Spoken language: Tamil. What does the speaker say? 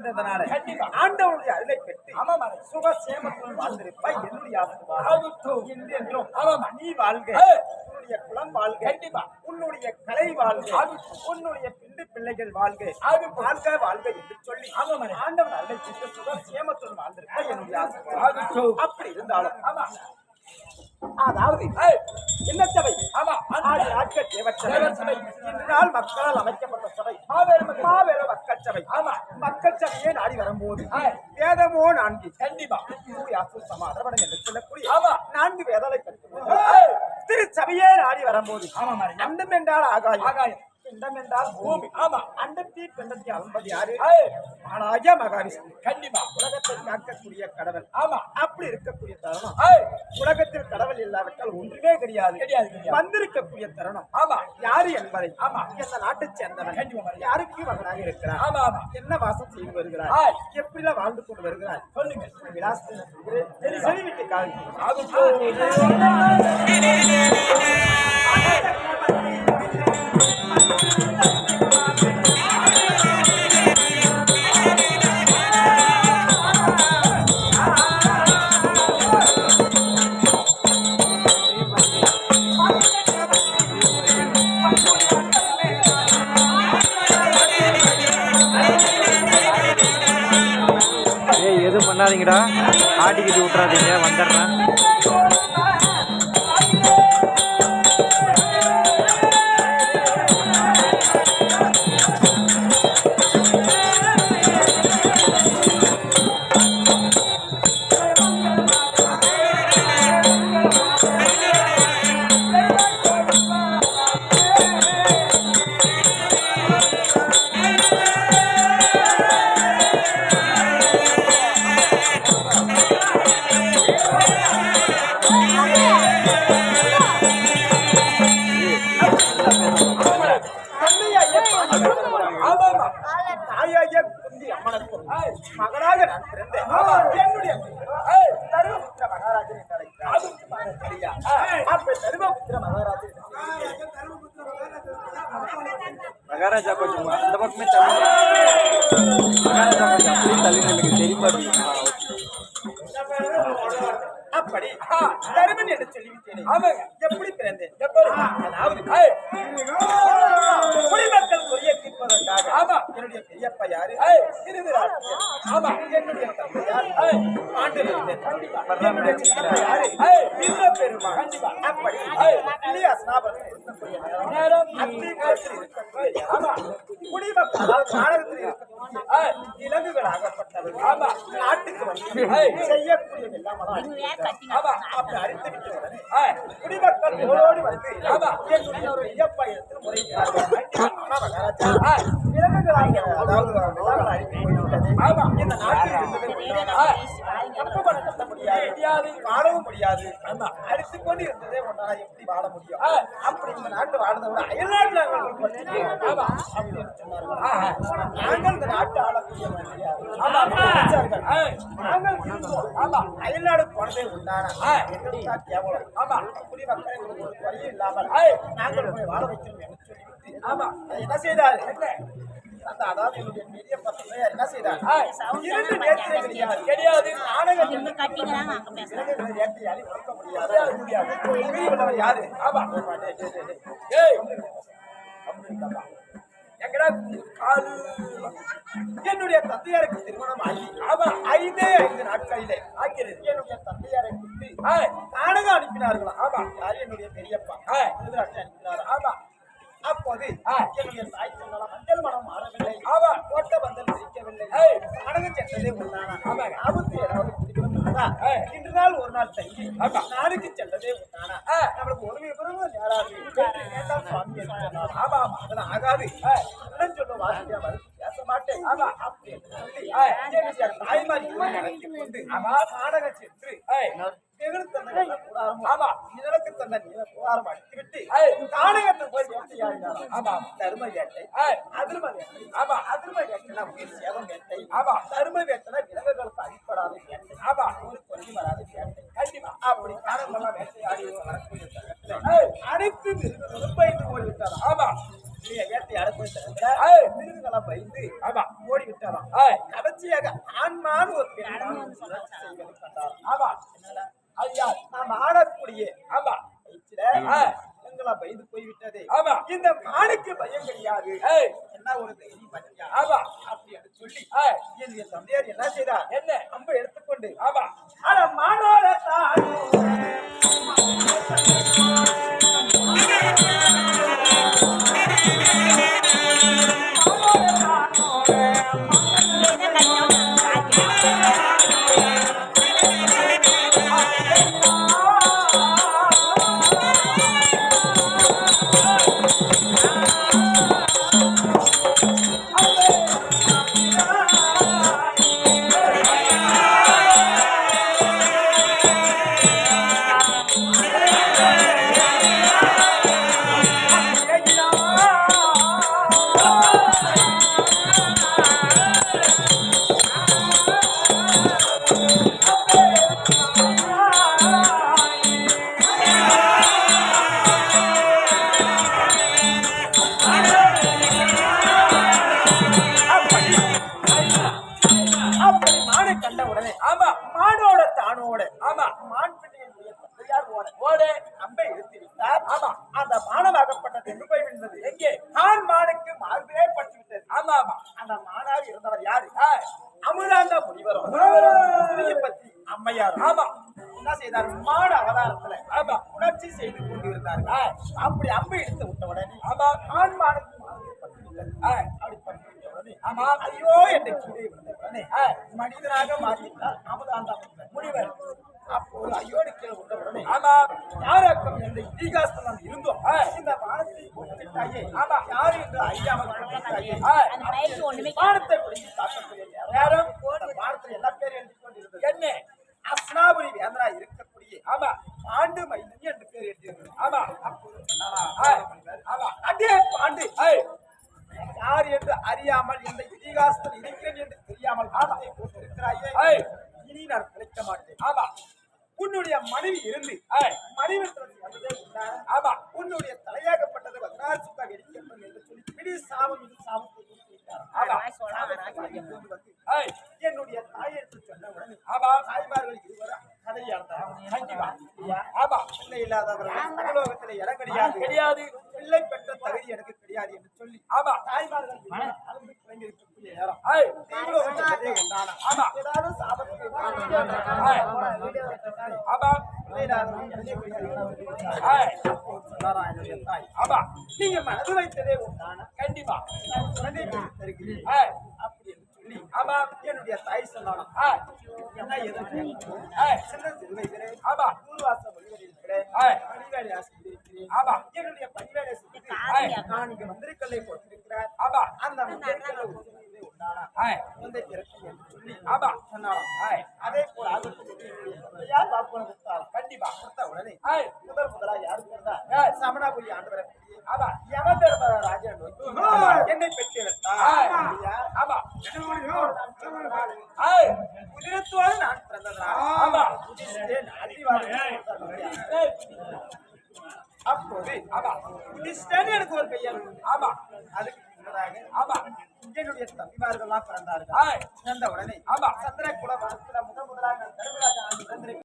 இருந்ததனால ஆண்டவனுடைய அருளை பெற்று சுகசேமத்துடன் வாழ்ந்திருப்பாய் என்னுடைய ஆசீர்வாதம் என்றென்றும் நீ வாழ்க, உன்னுடைய குலம் வாழ்க, உன்னுடைய கலை வாழ்க, உன்னுடைய பிள்ளைகள் வாழ்க, வாழ்க வாழ்க என்று சொல்லி ஆண்டவன் அருளை பெற்று சுகசேமத்துடன் வாழ்ந்திருப்பாய் என்னுடைய ஆசீர்வாதம். அப்படி இருந்தாலும் அதாவது என்ன சபை? நாட்கள் தேவச்சபை, இன்று நாள் மக்களால் அமைக்கப்பட்ட சபை, மாபெரும் மக்கள் சபை. மக்கள் சபையே நாடி வரும்போது வேதமோ 4 கண்டிப்பா சமாதவனம் என்று சொல்லக்கூடிய 4 வேதலை திரு சபையே நாடி வரும்போது அண்டம் என்றால் ஆகாயம், பிண்டம் என்றால் பூமி. அண்டத்தி பிண்டத்தி அளம்பது யாரு? ஆனாய மகாவிஷ்ணு. கண்டிப்பா உலகத்தை காக்கக்கூடிய கடவுள். அப்படி இருக்கக்கூடிய தருணம் உலகத்தில் கடவுள் இல்லாவிட்டால் ஒன்றுமே கிடையாது. வந்திருக்கக்கூடிய தருணம் யாரு என்பதை இந்த நாட்டை சேர்ந்தவன் யாருக்கு மகனாக இருக்கிறார், என்ன வாசம் செய்து வருகிறார், எப்படிலாம் வாழ்ந்து கொண்டு வருகிறார் சொல்லுங்க. விலாசத்தை செவிவிட்டு காலம் எதுவும் பண்ணாதீங்கடா, ஆட்டிக்கிட்டு விட்டுறாதீங்க, வந்துடுறேன். மகனாக நான் பிறந்தேன். என்னுடைய தருமபுத்திர மகாராஜன் தருமபுத்திர மகாராஜன் மகாராஜா கொஞ்சம் அந்த பக்கமே தள்ளி, மகாராஜா கொஞ்சம் அப்படியே தள்ளி எனக்கு தெரியும். அப்படி தருமன் என்று சொல்லிவிட்டேன். எப்படி பிறந்தேன்? அதாவது குடிமக்கள் குறைய தீர்ப்பதற்காக என்னுடைய பெரியப்பா யாரு? என்னுடைய தந்தையார் என்னுடைய சித்தப்பா யாரு? பெருமாள். அப்படி குடிமக்கள் நாடகத்தில் இருக்கக்கூடிய விலங்குகள் ஆகப்பட்டவர்கள் நாட்டுக்கு வந்து செய்யக்கூடிய அப்படி அரித்து விட்டு குடிமக்கள் ஓடி வந்து என்னுடைய பெரியப்பா இடத்தில் முறையிட்டார்கள். விலங்குகளாக அதாவது இந்த நாட்டில் கட்ட முடியாது, வாழவும் முடியாது. அடித்துக் கொண்டு இருந்ததே ஒன்றா எப்படி வாழ முடியும்? அப்படி இந்த நாட்டு வாழ்ந்த விட அயல்நாட்டு அப்படின்னு சொன்னார்கள். நாங்கள் இந்த நாட்டு ஆளக்கூடிய நாங்கள் அயல்நாடு போனதே உண்டான கேவலம். குடிமக்கள் எங்களுக்கு ஒரு குறையும் இல்லாமல் நாங்கள் போய் வாழ வைக்கணும் என்று சொல்லிவிட்டு என்ன செய்தார்? அதாவது என்னுடைய பெரிய பசங்க என்ன செய்தார்? 2 நேர்த்தியே கிடையாது. நாடகம் நேர்த்தியாலே உழைக்க முடியாது. யாரு? என்னுடைய தந்தையாருக்கு திருமணம் ஆகி 5 நாட்களிலே ஆகிறது. என்னுடைய தந்தையாரை கூட்டி நாடகம் அனுப்பினார்களா? யாரு? என்னுடைய பெரியப்பா அனுப்பினார். அப்போது என்னுடைய தாய் சொன்னாலும் மஞ்சள் மனம் மாறவில்லை, கோட்டை பந்தல் பிரிக்கவில்லை, நாடகம் சென்றதே உண்டான ஆபத்து ஏதாவது பிடிக்கிறதா இன்று நாள் ஒரு நாள் தங்கி நாடுக்கு சென்றதே உண்டான நம்மளுக்கு ஒரு விவரமும் யாராவது கேட்டால் சுவாமி அதெல்லாம் ஆகாது. அண்ணன் சொல்ல வாசிக்க பேச மாட்டேன் அப்படி சொல்லி தாய்மாரி நடத்தி கொண்டு நாடகம் சென்று இதற்கு தந்த புகாரம் அடித்துவிட்டு நாடகத்தை போய் தர்ம வேட்டை, அதிர்ம வேட்டை, அதிர்ம வேட்டை சேவம் வேட்டை, தர்ம வேட்டை விலங்குகளுக்கு அடிப்படாத வேட்டை, ஒரு கொல்லி வராத வேட்டை. கண்டிப்பா அப்படி காரணமெல்லாம் வேட்டையாடி அனைத்து பயந்து போய்விட்டாராம். வேட்டை அடைப்பதற்கு மிருகங்களா பயந்து ஓடி விட்டாராம். கடைசி இப்படியாக ஆண்மான் ஒரு பெண்மான் செய்வதை கண்டார். ஆமா அது யார்? நாம் ஆடக்கூடிய ஆமா எங்கெல்லாம் பயந்து போய்விட்டது. ஆமா இந்த மானுக்கு பயம் கிடையாது. ஏய் என்ன ஒரு தைரியம் பண்ணியா? ஆமா அப்படி என்று சொல்லி ஏய் என் தந்தையார் என்ன செய்தார்? என்ன அம்பை எடுத்துக்கொண்டு ஆமா அட மானோட தானோ அப்படி மானை கண்ட உடனே ஆமா மானோட தானோட ஆமா மான் பிள்ளையினுடைய தந்தையார் ஓட ஓடு அம்பை எடுத்து விட்டார். ஆமா அந்த மானமாகப்பட்டது எங்கு போய் விழுந்தது? எங்கே? ஆண் மானுக்கு மார்பிலே பட்டு விட்டது. ஆமா ஆமா அந்த மானாக இருந்தவர் யாரு? ஏய் அமுதாந்த முனிவரும் பத்தி அம்மையார். ஆமா என்ன செய்தார்? மான அவதாரத்துல ஆமா உணர்ச்சி செய்து கொண்டிருந்தார்கள். அப்படி அம்பை எடுத்து விட்ட உடனே ஆமா ஆண் மானுக்கு மார்பிலே பட்டு விட்டது. அப்படி பட்டு விட்ட உடனே ஆமா ஐயோ என்று கீழே விழுந்த உடனே மனிதனாக மாறிவிட்டார் அமுதாந்த முனிவர். அப்போது ஐயோடு கீழே விட்ட உடனே ஆமா யாராக்கம் என்ற இதிகாசம் இருந்தோம். இந்த வானத்தை போட்டுவிட்டாயே. ஆமா யாரு என்று அறியாமல் போட்டுவிட்டாயே. வானத்தை பிடித்து தாக்கக்கூடிய யாரும் அந்த வானத்தில் எல்லா பேரும் எழுதி கொண்டிருந்தது. என்ன அஸ்னாபுரி வேந்தரா இருக்கக்கூடிய ஆமா பாண்டு மைந்தனி என்று பேர் எழுதியிருந்தது. ஆமா அப்போது சொன்னாரா, ஆமா அடே பாண்டு, ஏய் யார் என்று அறியாமல் இந்த இதிகாசத்தில் இருக்கிறேன் என்று தெரியாமல் வானத்தை போட்டு இருக்கிறாயே. ஏய் இனி நான் பிழைக்க மாட்டேன். ஆமா உன்னுடைய மனைவி இருந்து ஏய் மனைவிடத்தில் வந்ததே உண்டான ஆமா உன்னுடைய தலையாகப்பட்டது வக்ராசுக்கா வெடிக்கப்படும் என்று சொல்லி பிடி சாபம் இது சாபத்தை கொடுத்திருக்கிறார். ஆமா கொண்டு வந்து ஏய் என்னுடைய தாயிற்கு சொன்ன உடனே ஆமா தாய்மார்கள் இருவரும் கதையாளர். கண்டிப்பா ஆமா பிள்ளை இல்லாதவர்கள் பரலோகத்தில் இடம் கிடையாது. கிடையாது பிள்ளை பெற்ற தகுதி எனக்கு கிடையாது என்று சொல்லி ஆமா தாய்மார்கள் இருவரும் அழுது புலம்பி இருக்கக்கூடிய நேரம் ஏய் தேவலோகத்தில் கதை உண்டான. ஆமா ஏதாவது சாபத்துக்கு ஆமா பிள்ளை இல்லாதவர்கள் இடம் கிடையாது. ஏய் சொன்னாரா என்னுடைய தாய், ஆமா நீங்க மனது வைத்ததே உண்டான கண்டிப்பா நான் குழந்தை பெற்று தருகிறேன் ஏய் அப்படி என்று சொல்லி ஆமா என்னுடைய தாய் சொன்னாலும் ஏய் என்ன எதற்கு ஏய் சின்ன சிறுவைகளே ஆமா நூறுவாச மொழிகளில் ஏய் பணிவேலை ஆசிரியர் ஆமா என்னுடைய பணிவேலை செய்து நான் இங்க மந்திரிக்கல்லை போட்டிருக்கிறார். ஆமா அந்த மந்திரிக்கல்லை உண்டான ஏய் குழந்தை பிறக்கும் என்று சொல்லி ஆமா சொன்னாலும் ஏய் அதே போல யார் வாக்குறுதி கொடுத்தாலும் கண்டிப்பா கொடுத்த உடனே ஏய் முதலா யாருக்கு இருந்தா ஏய் சமணாபுரி ஆண்டு வர ஆமா யம தர்ம ராஜா என்னை பெற்று எடுத்தார். ஆமா ஏய் குதிரத்தோடு நான் பிறந்ததனால் ஆமா யுதிஷ்டிரன் அதிவாரம் ஏய் அப்போது ஆமா யுதிஷ்டிரன் எனக்கு ஒரு பையன். ஆமா அதுக்கு முன்னதாக ஆமா என்னுடைய தம்பிமார்கள்லாம் பிறந்தார்கள். ஏய் பிறந்த உடனே ஆமா சந்திர குல வனத்துல முதலாக தர்மராஜா ஆண்டு